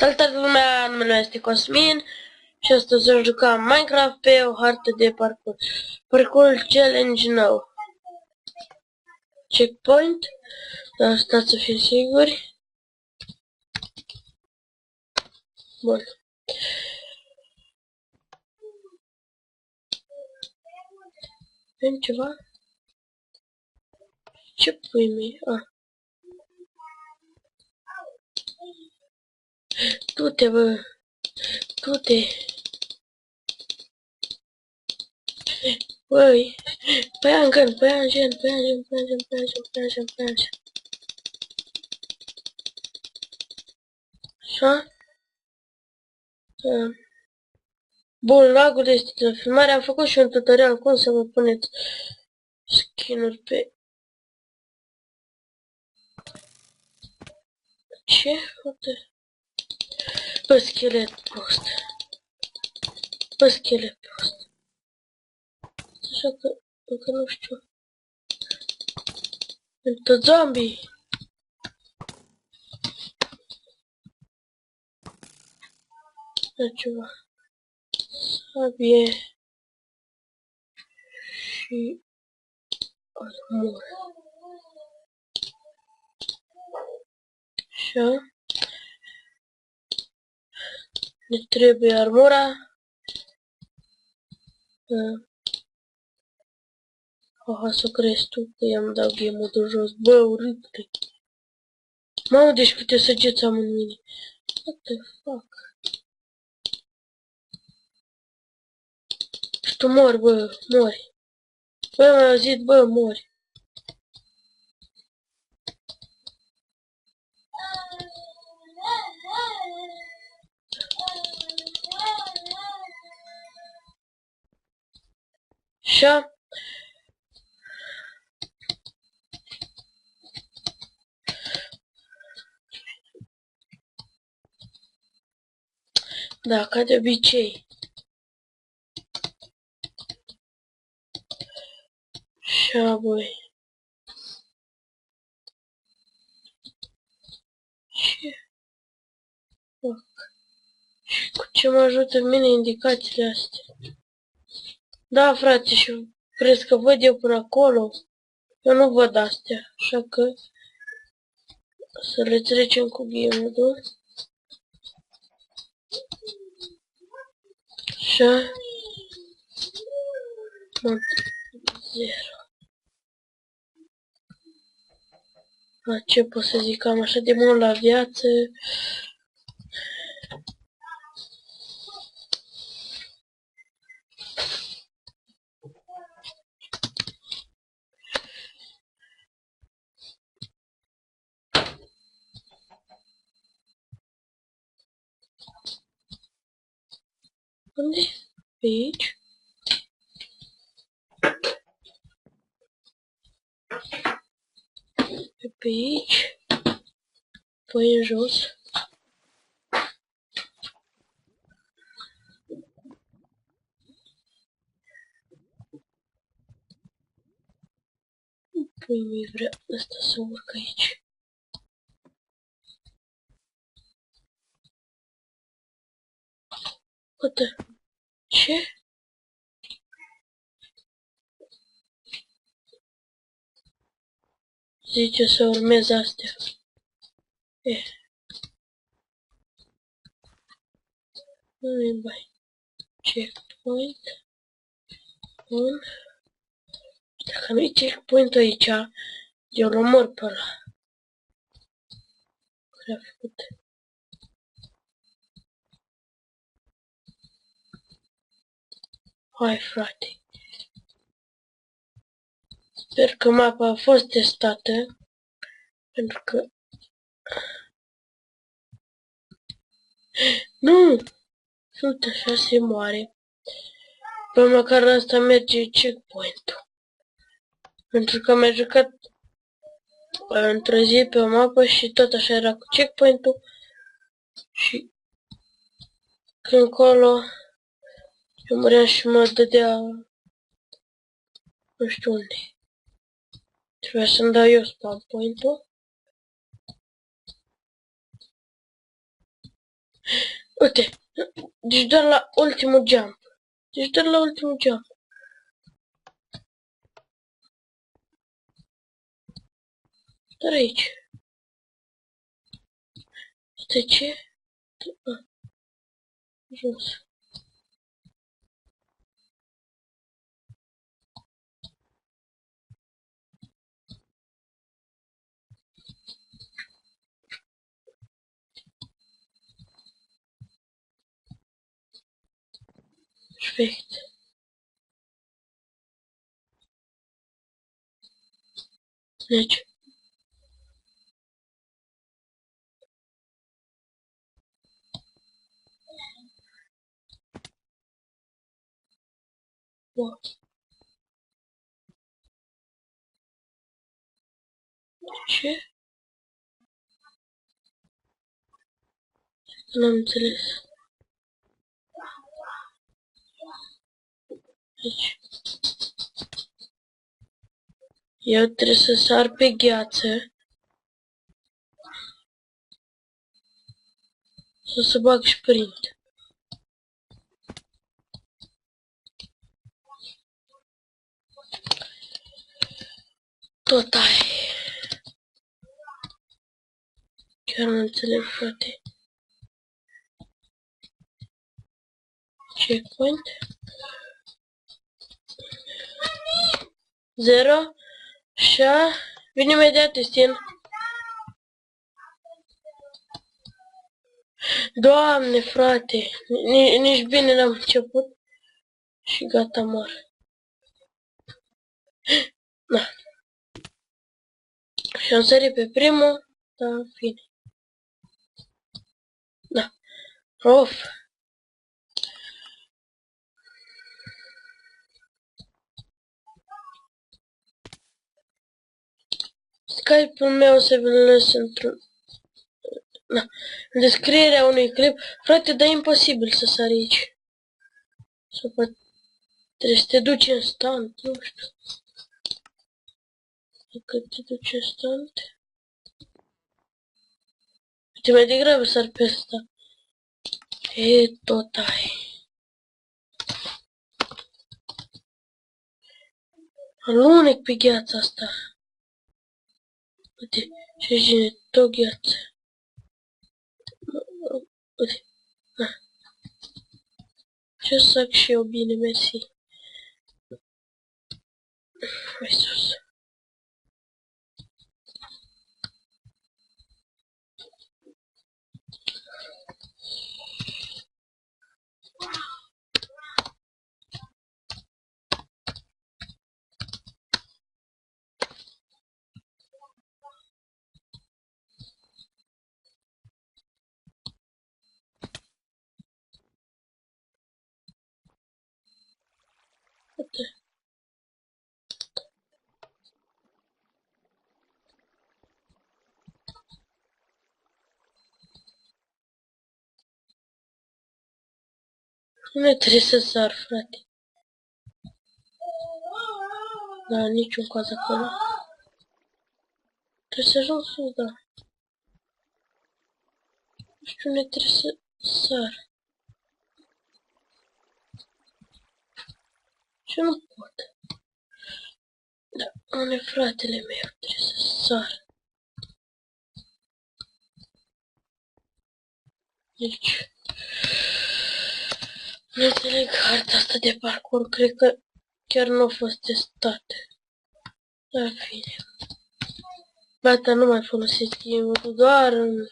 Salutare lumea, numele meu este Cosmin și astăzi vom juca Minecraft pe o hartă de parcurs. Parcurs challenge nou. Checkpoint, dar stați să fim siguri. Bun. Avem ceva? Ce pui mie? Du-te, bă! Du-te! Băi! Păia în gân, păia în gen, păia în gen, păia în gen, păia în gen, păia în gen, păia în gen. Așa? Bun, lagul este de filmare. Am făcut și un tutorial cum să vă puneți skin-uri pe... Ce? Uite. Bă, schelet prost. Bă, schelet prost. Așa că, încă nu știu. Întă zombie. Da ceva. Sabie. Și... armură. Așa. Ne trebuie armura. Aha, să crezi tu că i-am dat game-ul de jos. Bă, urâte. Mamă, deci câte săgeți am în mine. What the fuck? Și tu mori, bă, mori. Bă, m-ai auzit, bă, mori. Așa. Da, ca de obicei. Așa, băi. Ce? Fuck. Și cu ce mă ajută mine indicațiile astea? Da, frate, și crezi că văd eu până acolo? Eu nu văd astea, așa că să le trecem cu game-ul. Așa. Mod 0. Ce pot să zic, am așa de mult la viață. Unde? Pe aici? Pe aici? Păi în jos. Păi mi vrea asta să urc aici. Uite. Ce? Zice să urmez astea. Nu-i bai. Checkpoint. Bun. Dacă nu-i checkpoint aici, eu îl omor pe ăla. Care a făcut. Hai, frate. Sper că mapa a fost testată. Pentru că... Nu! Sunt așa, se moare. Bă, măcar asta merge checkpoint-ul. Pentru că mi-a jucat într-o zi pe o mapă și tot așa era cu checkpoint-ul. Și când colo eu muream și mă dădea nu știu unde. Trebuia să-mi dau eu spawn point-ul. Uite, deci doar la ultimul jump. Deci doar la ultimul jump. Doar aici. Stai ce? Jos. Perfect. Deci. Wow. Ce? Nu am înțeles. Deci. Eu trebuie să sar pe gheață. Să bag sprint. Tot ai. Chiar nu înțeleg, frate. Checkpoint. 0. Așa. Vine imediat, Estin. Doamne, frate. Nici bine n-am început. Și gata, mor. Da. Și am sărit pe primul. Da, în fine. Da. Of. Skype-ul meu se lăs într-un... Da. În descrierea unui clip. Frate, dar e imposibil să sari aici. Sau poate trebuie să te duci în stand, nu știu. Dacă te duci în stand... Uite, mai degrabă sar pe ăsta. E, tot ai. Alunec pe gheața asta. Uite, și vine tot gheață. Uite, na. Ce să fac și eu bine, mersi. Mai sus. Uite. Nu trebuie să sar, frate. Da, niciun caz acolo. Trebuie să ajung sus, da. Nu știu unde trebuie să sar. Și nu pot. Da, unde fratele meu trebuie să sar. Deci... Nu înțeleg harta asta de parcurs, cred că chiar nu a fost testată. Dar fine. Gata, nu mai folosesc schimbul, doar în...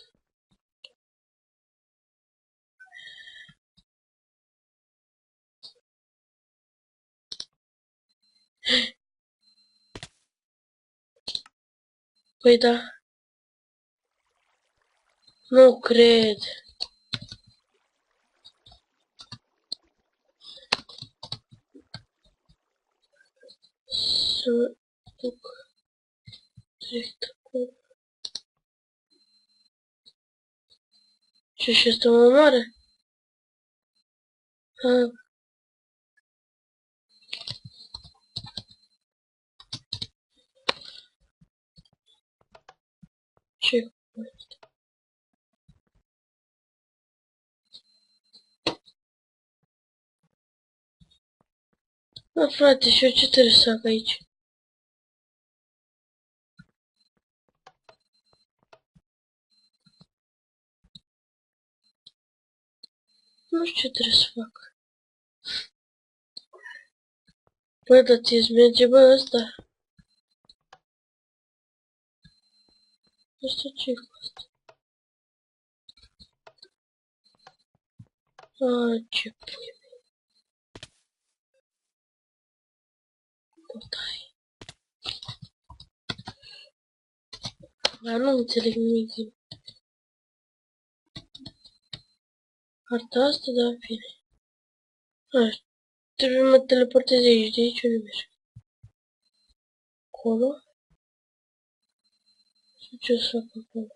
Păi da. Nu cred. Să mă duc direct acolo. Și asta mă omoară? Ce? Mă, frate, și eu ce trebuie să fac aici? Nu știu ce trebuie să fac. Bă, dar ți-ți merge, bă, ăsta? Asta ce-i cu asta? A, ce pui. Dai. Dar nu înțeleg nimic din partea asta, dar în fine. A, trebuie să mă teleportez aici, de aici unde merg. Acolo? Sau ce o să fac acolo?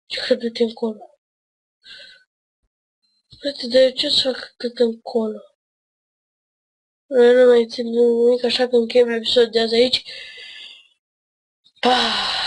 Ce că du-te încolo? Frate, dar eu ce să fac cât încolo? Eu nu mai țin nimic, așa că încheiem episodul de azi aici. Pa!